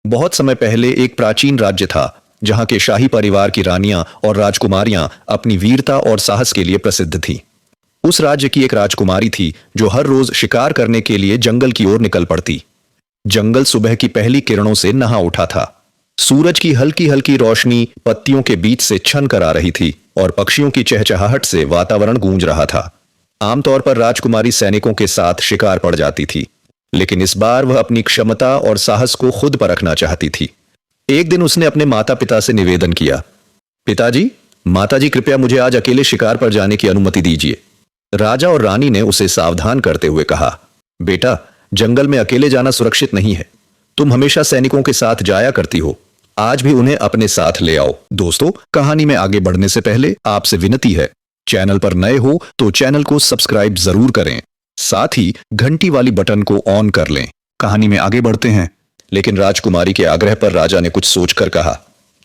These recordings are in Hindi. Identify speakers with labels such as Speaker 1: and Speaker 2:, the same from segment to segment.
Speaker 1: बहुत समय पहले एक प्राचीन राज्य था जहां के शाही परिवार की रानियां और राजकुमारियां अपनी वीरता और साहस के लिए प्रसिद्ध थीं। उस राज्य की एक राजकुमारी थी जो हर रोज शिकार करने के लिए जंगल की ओर निकल पड़ती। जंगल सुबह की पहली किरणों से नहा उठा था। सूरज की हल्की हल्की रोशनी पत्तियों के बीच से छन कर आ रही थी और पक्षियों की चहचहाहट से वातावरण गूंज रहा था। आमतौर पर राजकुमारी सैनिकों के साथ शिकार पड़ जाती थी, लेकिन इस बार वह अपनी क्षमता और साहस को खुद परखना चाहती थी। एक दिन उसने अपने माता पिता से निवेदन किया, पिताजी, माताजी, कृपया मुझे आज अकेले शिकार पर जाने की अनुमति दीजिए। राजा और रानी ने उसे सावधान करते हुए कहा, बेटा, जंगल में अकेले जाना सुरक्षित नहीं है। तुम हमेशा सैनिकों के साथ जाया करती हो, आज भी उन्हें अपने साथ ले आओ। दोस्तों, कहानी में आगे बढ़ने से पहले आपसे विनती है, चैनल पर नए हो तो चैनल को सब्सक्राइब जरूर करें, साथ ही घंटी वाली बटन को ऑन कर लें। कहानी में आगे बढ़ते हैं। लेकिन राजकुमारी के आग्रह पर राजा ने कुछ सोचकर कहा,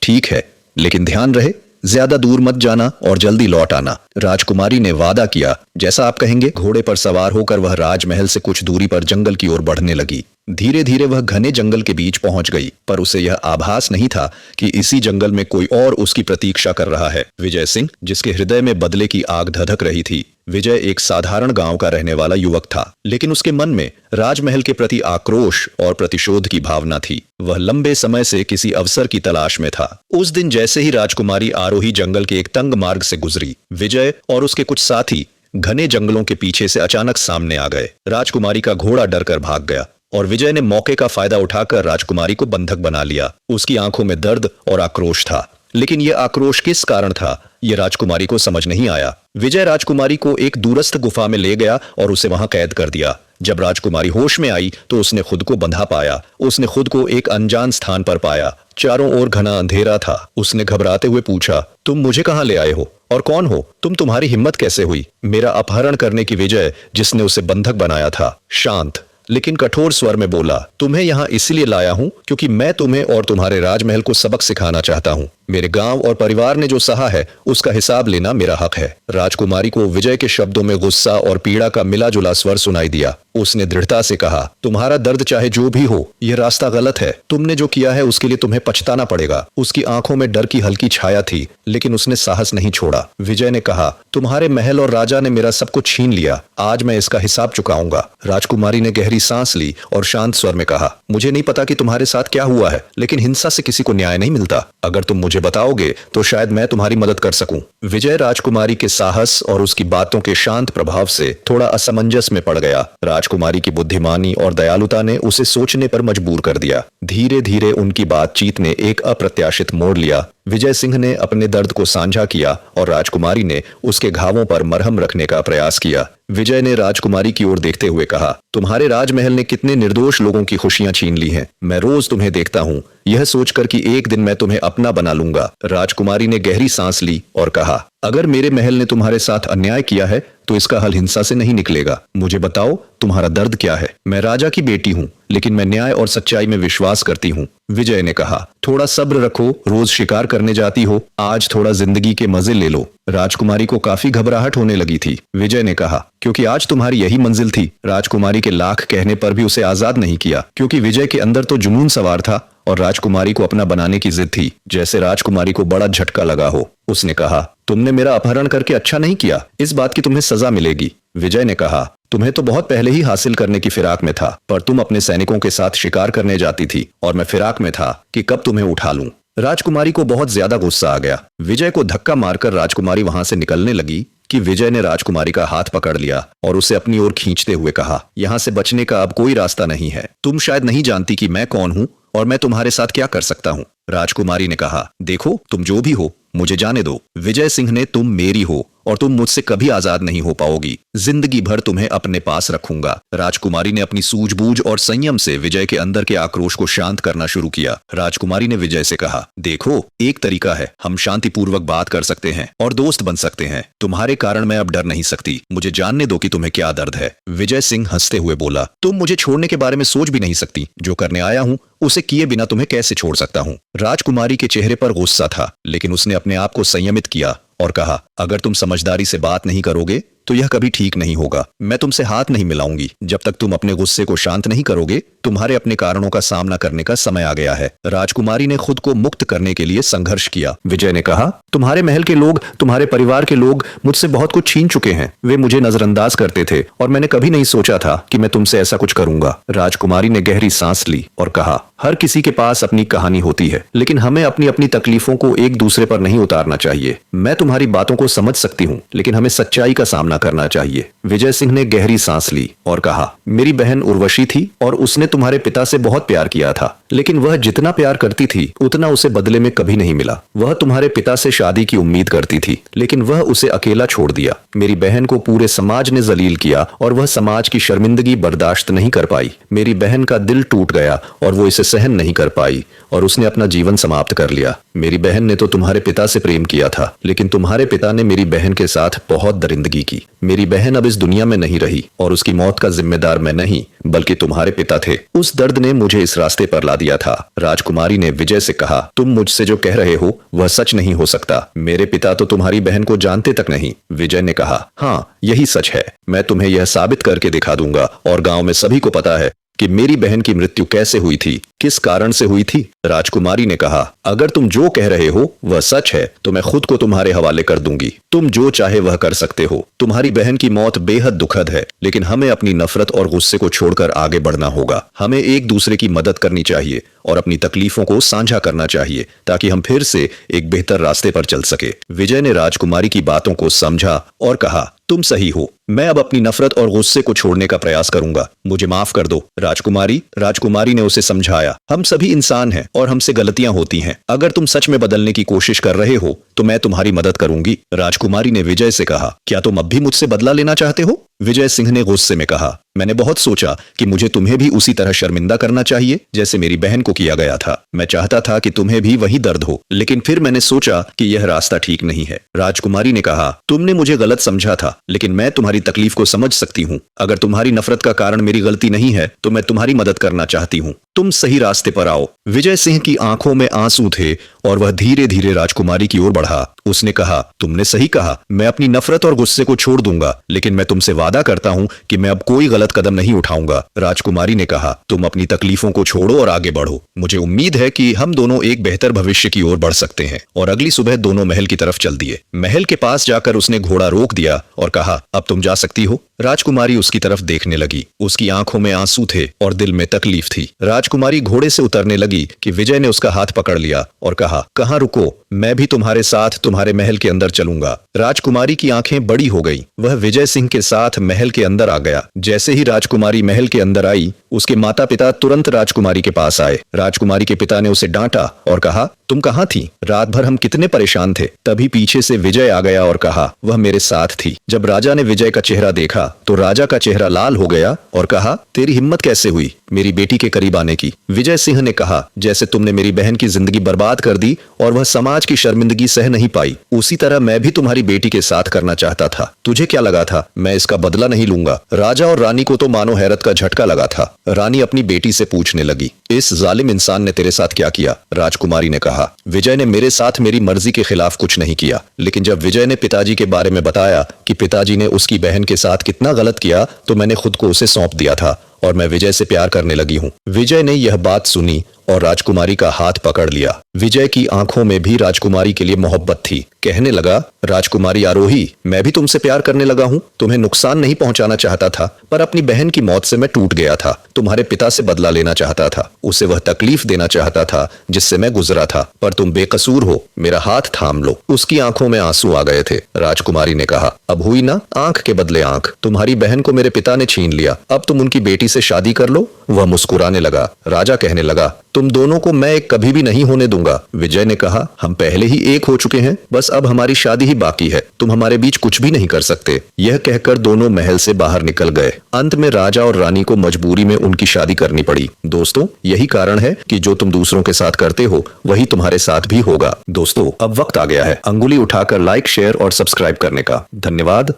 Speaker 1: ठीक है, लेकिन ध्यान रहे, ज्यादा दूर मत जाना और जल्दी लौट आना। राजकुमारी ने वादा किया, जैसा आप कहेंगे। घोड़े पर सवार होकर वह राजमहल से कुछ दूरी पर जंगल की ओर बढ़ने लगी। धीरे धीरे वह घने जंगल के बीच पहुंच गई, पर उसे यह आभास नहीं था कि इसी जंगल में कोई और उसकी प्रतीक्षा कर रहा है। विजय सिंह, जिसके हृदय में बदले की आग धधक रही थी। विजय एक साधारण गांव का रहने वाला युवक था, लेकिन उसके मन में राजमहल के प्रति आक्रोश और प्रतिशोध की भावना थी। वह लंबे समय से किसी अवसर की तलाश में था। उस दिन जैसे ही राजकुमारी आरोही जंगल के एक तंग मार्ग से गुजरी, विजय और उसके कुछ साथी घने जंगलों के पीछे से अचानक सामने आ गए। राजकुमारी का घोड़ा डरकर भाग गया और विजय ने मौके का फायदा उठाकर राजकुमारी को बंधक बना लिया। उसकी आंखों में दर्द और आक्रोश था, लेकिन यह आक्रोश किस कारण था, यह राजकुमारी को समझ नहीं आया। विजय राजकुमारी को एक दूरस्थ गुफा में ले गया और उसे वहां कैद कर दिया। जब राजकुमारी होश में आई तो उसने खुद को बंधा पाया। उसने खुद को एक अनजान स्थान पर पाया। चारों ओर घना अंधेरा था। उसने घबराते हुए पूछा, तुम मुझे कहां ले आए हो और कौन हो तुम? तुम्हारी हिम्मत कैसे हुई मेरा अपहरण करने की? विजय, जिसने उसे बंधक बनाया था, शांत लेकिन कठोर स्वर में बोला, तुम्हें यहां इसलिए लाया हूं क्योंकि मैं तुम्हें और तुम्हारे राजमहल को सबक सिखाना चाहता हूं। मेरे गांव और परिवार ने जो सहा है उसका हिसाब लेना मेरा हक है। राजकुमारी को विजय के शब्दों में गुस्सा और पीड़ा का मिला जुला स्वर सुनाई दिया। उसने दृढ़ता से कहा, तुम्हारा दर्द चाहे जो भी हो, यह रास्ता गलत है। तुमने जो किया है उसके लिए तुम्हें पछताना पड़ेगा। उसकी आंखों में डर की हल्की छाया थी, लेकिन उसने साहस नहीं छोड़ा। विजय ने कहा, तुम्हारे महल और राजा ने मेरा सब कुछ छीन लिया, आज मैं इसका हिसाब चुकाऊंगा। राजकुमारी ने गहरी सांस ली और शांत स्वर में कहा, मुझे नहीं पता कि तुम्हारे साथ क्या हुआ है, लेकिन हिंसा से किसी को न्याय नहीं मिलता। अगर तुम मुझे बताओगे तो शायद मैं तुम्हारी मदद कर सकूं। विजय राजकुमारी के साहस और उसकी बातों के शांत प्रभाव से थोड़ा असमंजस में पड़ गया। राजकुमारी की बुद्धिमानी और दयालुता ने उसे सोचने पर मजबूर कर दिया। धीरे धीरे उनकी बातचीत ने एक अप्रत्याशित मोड़ लिया। विजय सिंह ने अपने दर्द को साझा किया और राजकुमारी ने उसके घावों पर मरहम रखने का प्रयास किया। विजय ने राजकुमारी की ओर देखते हुए कहा, तुम्हारे राजमहल ने कितने निर्दोष लोगों की खुशियां छीन ली हैं। मैं रोज तुम्हें देखता हूं, यह सोचकर कि एक दिन मैं तुम्हें अपना बना लूंगा। राजकुमारी ने गहरी सांस ली और कहा, अगर मेरे महल ने तुम्हारे साथ अन्याय किया है तो इसका हल हिंसा से नहीं निकलेगा। मुझे बताओ, तुम्हारा दर्द क्या है? मैं राजा की बेटी हूं, लेकिन मैं न्याय और सच्चाई में विश्वास करती हूं। विजय ने कहा, थोड़ा सब्र रखो, रोज शिकार करने जाती हो, आज थोड़ा जिंदगी के मजे ले लो। राजकुमारी को काफी घबराहट होने लगी थी। विजय ने कहा, क्योंकि आज तुम्हारी यही मंजिल थी। राजकुमारी के लाख कहने पर भी उसे आजाद नहीं किया, क्योंकि विजय के अंदर तो जुनून सवार था और राजकुमारी को अपना बनाने की जिद थी। जैसे राजकुमारी को बड़ा झटका लगा हो। उसने कहा, तुमने मेरा अपहरण करके अच्छा नहीं किया, इस बात की तुम्हें सजा मिलेगी। विजय ने कहा, तुम्हें तो बहुत पहले ही हासिल करने की फिराक में था, पर तुम अपने सैनिकों के साथ शिकार करने जाती थी और मैं फिराक में था कि कब तुम्हें उठा लूं। राजकुमारी को बहुत ज्यादा गुस्सा आ गया। विजय को धक्का मारकर राजकुमारी वहां से निकलने लगी कि विजय ने राजकुमारी का हाथ पकड़ लिया और उसे अपनी ओर खींचते हुए कहा, यहां से बचने का अब कोई रास्ता नहीं है। तुम शायद नहीं जानती कि मैं कौन हूं और मैं तुम्हारे साथ क्या कर सकता हूं। राजकुमारी ने कहा, देखो, तुम जो भी हो, मुझे जाने दो। विजय सिंह ने, तुम मेरी हो और तुम मुझसे कभी आजाद नहीं हो पाओगी। जिंदगी भर तुम्हें अपने पास रखूंगा। राजकुमारी ने अपनी सूझबूझ और संयम से विजय के अंदर के आक्रोश को शांत करना शुरू किया। राजकुमारी ने विजय से कहा, देखो, एक तरीका है, हम शांतिपूर्वक बात कर सकते हैं और दोस्त बन सकते हैं। तुम्हारे कारण मैं अब डर नहीं सकती। मुझे जानने दो कि तुम्हें क्या दर्द है। विजय सिंह हंसते हुए बोला, तुम मुझे छोड़ने के बारे में सोच भी नहीं सकती। जो करने आया हूं उसे किए बिना तुम्हें कैसे छोड़ सकता हूं। राजकुमारी के चेहरे पर गुस्सा था, लेकिन उसने अपने आप को संयमित किया और कहा, अगर तुम समझदारी से बात नहीं करोगे तो यह कभी ठीक नहीं होगा। मैं तुमसे हाथ नहीं मिलाऊंगी जब तक तुम अपने गुस्से को शांत नहीं करोगे। तुम्हारे अपने कारणों का सामना करने का समय आ गया है। राजकुमारी ने खुद को मुक्त करने के लिए संघर्ष किया। विजय ने कहा, तुम्हारे महल के लोग, तुम्हारे परिवार के लोग मुझसे बहुत कुछ छीन चुके हैं। वे मुझे नजरअंदाज करते थे और मैंने कभी नहीं सोचा था कि मैं तुमसे ऐसा कुछ करूंगा। राजकुमारी ने गहरी सांस ली और कहा, हर किसी के पास अपनी कहानी होती है, लेकिन हमें अपनी अपनी तकलीफों को एक दूसरे पर नहीं उतारना चाहिए। मैं तुम्हारी बातों को समझ सकती हूँ, लेकिन हमें सच्चाई का सामना करना चाहिए। विजय सिंह ने गहरी सांस ली और कहा, मेरी बहन उर्वशी थी और उसने तुम्हारे पिता से बहुत प्यार किया था, लेकिन वह जितना प्यार करती थी उतना उसे बदले में कभी नहीं मिला। वह तुम्हारे पिता से शादी की उम्मीद करती थी, लेकिन वह उसे अकेला छोड़ दिया। मेरी बहन को पूरे समाज ने जलील किया और वह समाज की शर्मिंदगी बर्दाश्त नहीं कर पाई। मेरी बहन का दिल टूट गया और वो इसे सहन नहीं कर पाई और उसने अपना जीवन समाप्त कर लिया। मेरी बहन ने तो तुम्हारे पिता से प्रेम किया था, लेकिन तुम्हारे पिता ने मेरी बहन के साथ बहुत दरिंदगी की। मेरी बहन अब इस दुनिया में नहीं रही और उसकी मौत का जिम्मेदार मैं नहीं बल्कि तुम्हारे पिता थे। उस दर्द ने मुझे इस रास्ते पर ला दिया था। राजकुमारी ने विजय से कहा, तुम मुझसे जो कह रहे हो वह सच नहीं हो सकता। मेरे पिता तो तुम्हारी बहन को जानते तक नहीं। विजय ने कहा, हाँ यही सच है। मैं तुम्हें यह साबित करके दिखा दूंगा और गांव में सभी को पता है कि मेरी बहन की मृत्यु कैसे हुई थी, किस कारण से हुई थी। राजकुमारी ने कहा, अगर तुम जो कह रहे हो वह सच है तो मैं खुद को तुम्हारे हवाले कर दूंगी। तुम जो चाहे वह कर सकते हो। तुम्हारी बहन की मौत बेहद दुखद है, लेकिन हमें अपनी नफरत और गुस्से को छोड़कर आगे बढ़ना होगा। हमें एक दूसरे की मदद करनी चाहिए और अपनी तकलीफों को साझा करना चाहिए ताकि हम फिर से एक बेहतर रास्ते पर चल सके। विजय ने राजकुमारी की बातों को समझा और कहा, तुम सही हो। मैं अब अपनी नफरत और गुस्से को छोड़ने का प्रयास करूंगा। मुझे माफ कर दो राजकुमारी ने उसे समझाया, हम सभी इंसान हैं और हमसे गलतियां होती हैं। अगर तुम सच में बदलने की कोशिश कर रहे हो तो मैं तुम्हारी मदद करूंगी। राजकुमारी ने विजय से कहा, क्या तुम अब भी मुझसे बदला लेना चाहते हो? विजय सिंह ने गुस्से में कहा, मैंने बहुत सोचा कि मुझे तुम्हें भी उसी तरह शर्मिंदा करना चाहिए जैसे मेरी बहन को किया गया था। मैं चाहता था कि तुम्हें भी वही दर्द हो, लेकिन फिर मैंने सोचा कि यह रास्ता ठीक नहीं है। राजकुमारी ने कहा, तुमने मुझे गलत समझा था, लेकिन मैं तुम्हारी तकलीफ को समझ सकती हूँ। अगर तुम्हारी नफरत का कारण मेरी गलती नहीं है तो मैं तुम्हारी मदद करना चाहती हूँ। तुम सही रास्ते पर आओ। विजय सिंह की आंखों में आंसू थे और वह धीरे धीरे राजकुमारी की ओर बढ़ा। उसने कहा, तुमने सही कहा, मैं अपनी नफरत और गुस्से को छोड़ दूंगा, लेकिन मैं तुमसे वादा करता हूं कि मैं अब कोई गलत कदम नहीं उठाऊंगा। राजकुमारी ने कहा, तुम अपनी तकलीफों को छोड़ो और आगे बढ़ो। मुझे उम्मीद है कि हम दोनों एक बेहतर भविष्य की ओर बढ़ सकते हैं। और अगली सुबह दोनों महल की तरफ चल दिए। महल के पास जाकर उसने घोड़ा रोक दिया और कहा, अब तुम जा सकती हो। राजकुमारी उसकी तरफ देखने लगी। उसकी आंखों में आंसू थे और दिल में तकलीफ थी। राजकुमारी घोड़े से उतरने लगी कि विजय ने उसका हाथ पकड़ लिया और कहा, कहाँ रुको, मैं भी तुम्हारे साथ तुम्हारे महल के अंदर चलूंगा। राजकुमारी की आंखें बड़ी हो गईं। वह विजय सिंह के साथ महल के अंदर आ गया। जैसे ही राजकुमारी महल के अंदर आई, उसके माता पिता तुरंत राजकुमारी के पास आए। राजकुमारी के पिता ने उसे डांटा और कहा, तुम कहाँ थी? रात भर हम कितने परेशान थे। तभी पीछे से विजय आ गया और कहा, वह मेरे साथ थी। जब राजा ने विजय का चेहरा देखा तो राजा का चेहरा लाल हो गया और कहा, तेरी हिम्मत कैसे हुई मेरी बेटी के करीब आने की? विजय सिंह ने कहा, जैसे तुमने मेरी बहन की जिंदगी बर्बाद कर दी और वह समाज की शर्मिंदगी सह नहीं पाई, उसी तरह मैं भी तुम्हारी बेटी के साथ करना चाहता था। तुझे क्या लगा था मैं इसका बदला नहीं लूंगा? राजा और रानी को तो मानो हैरत का झटका लगा था। रानी अपनी बेटी से पूछने लगी, इस जालिम इंसान ने तेरे साथ क्या किया? राजकुमारी ने कहा, विजय ने मेरे साथ मेरी मर्जी के खिलाफ कुछ नहीं किया, लेकिन जब विजय ने पिताजी के बारे में बताया कि पिताजी ने उसकी बहन के साथ कितना गलत किया तो मैंने खुद को उसे सौंप दिया था और मैं विजय से प्यार करने लगी हूँ। विजय ने यह बात सुनी और राजकुमारी का हाथ पकड़ लिया। विजय की आंखों में भी राजकुमारी के लिए मोहब्बत थी। कहने लगा, राजकुमारी आरोही, मैं भी तुमसे प्यार करने लगा हूँ। तुम्हें नुकसान नहीं पहुंचाना चाहता था, पर अपनी बहन की मौत से मैं टूट गया था। तुम्हारे पिता से बदला लेना चाहता था, उसे वह तकलीफ देना चाहता था जिससे मैं गुजरा था, पर तुम बेकसूर हो। मेरा हाथ थाम लो। उसकी आंखों में आंसू आ गए थे। राजकुमारी ने कहा, अब हुई ना आंख के बदले आंख। तुम्हारी बहन को मेरे पिता ने छीन लिया, अब तुम उनकी बेटी से शादी कर लो। वह मुस्कुराने लगा। राजा कहने लगा, तुम दोनों को मैं एक कभी भी नहीं होने दूंगा। विजय ने कहा, हम पहले ही एक हो चुके हैं, बस अब हमारी शादी ही बाकी है। तुम हमारे बीच कुछ भी नहीं कर सकते। यह कहकर दोनों महल से बाहर निकल गए। अंत में राजा और रानी को मजबूरी में उनकी शादी करनी पड़ी। दोस्तों, यही कारण है कि जो तुम दूसरों के साथ करते हो वही तुम्हारे साथ भी होगा। दोस्तों, अब वक्त आ गया है अंगुली उठाकर लाइक, शेयर और सब्सक्राइब करने का। धन्यवाद।